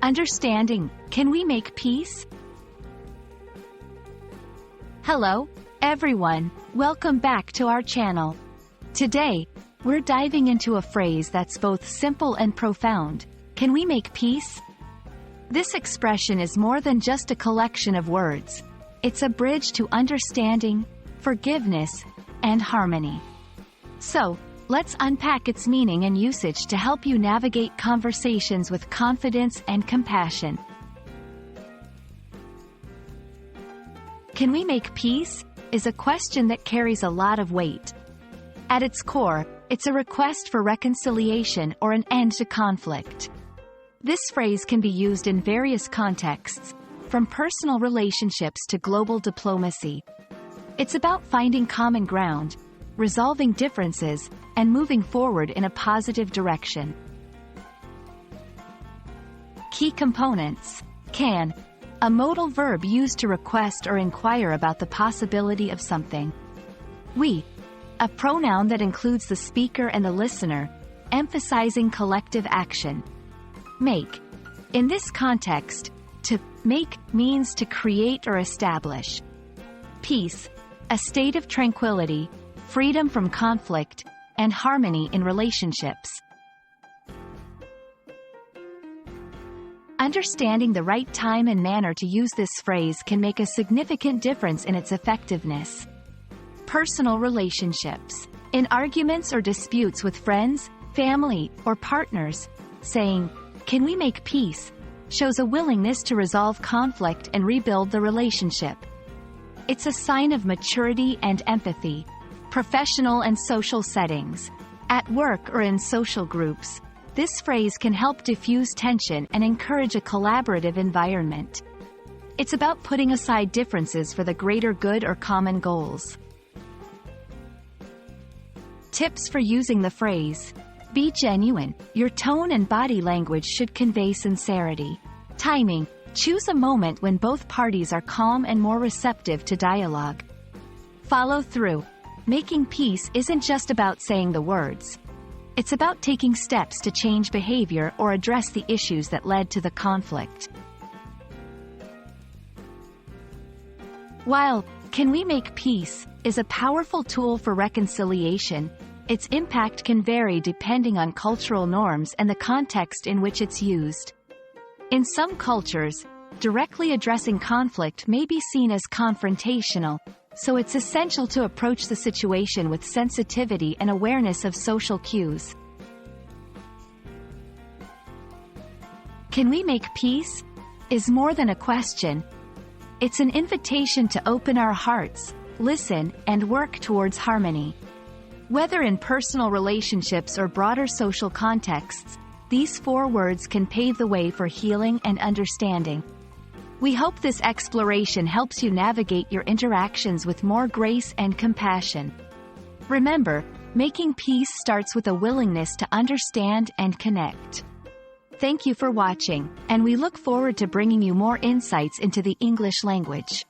Understanding, can we make peace? Hello, everyone. Welcome back to our channel. Today, we're diving into a phrase that's both simple and profound. Can we make peace? This expression is more than just a collection of words. It's a bridge to understanding, forgiveness, and harmony. So, let's unpack its meaning and usage to help you navigate conversations with confidence and compassion. Can we make peace? Is a question that carries a lot of weight. At its core, it's a request for reconciliation or an end to conflict. This phrase can be used in various contexts, from personal relationships to global diplomacy. It's about finding common ground, resolving differences, and moving forward in a positive direction. Key components. Can. A modal verb used to request or inquire about the possibility of something. We. A pronoun that includes the speaker and the listener, emphasizing collective action. Make. In this context, to make means to create or establish. Peace. A state of tranquility, freedom from conflict, and harmony in relationships. Understanding the right time and manner to use this phrase can make a significant difference in its effectiveness. Personal relationships. In arguments or disputes with friends, family, or partners, saying, "Can we make peace?" shows a willingness to resolve conflict and rebuild the relationship. It's a sign of maturity and empathy. Professional and social settings. At work or in social groups, this phrase can help diffuse tension and encourage a collaborative environment. It's about putting aside differences for the greater good or common goals. Tips for using the phrase. Be genuine. Your tone and body language should convey sincerity. Timing. Choose a moment when both parties are calm and more receptive to dialogue. Follow through. Making peace isn't just about saying the words. It's about taking steps to change behavior or address the issues that led to the conflict. While "Can we make peace?" is a powerful tool for reconciliation, its impact can vary depending on cultural norms and the context in which it's used. In some cultures, directly addressing conflict may be seen as confrontational, so it's essential to approach the situation with sensitivity and awareness of social cues. Can we make peace? Is more than a question. It's an invitation to open our hearts, listen, and work towards harmony. Whether in personal relationships or broader social contexts, these 4 words can pave the way for healing and understanding. We hope this exploration helps you navigate your interactions with more grace and compassion. Remember, making peace starts with a willingness to understand and connect. Thank you for watching, and we look forward to bringing you more insights into the English language.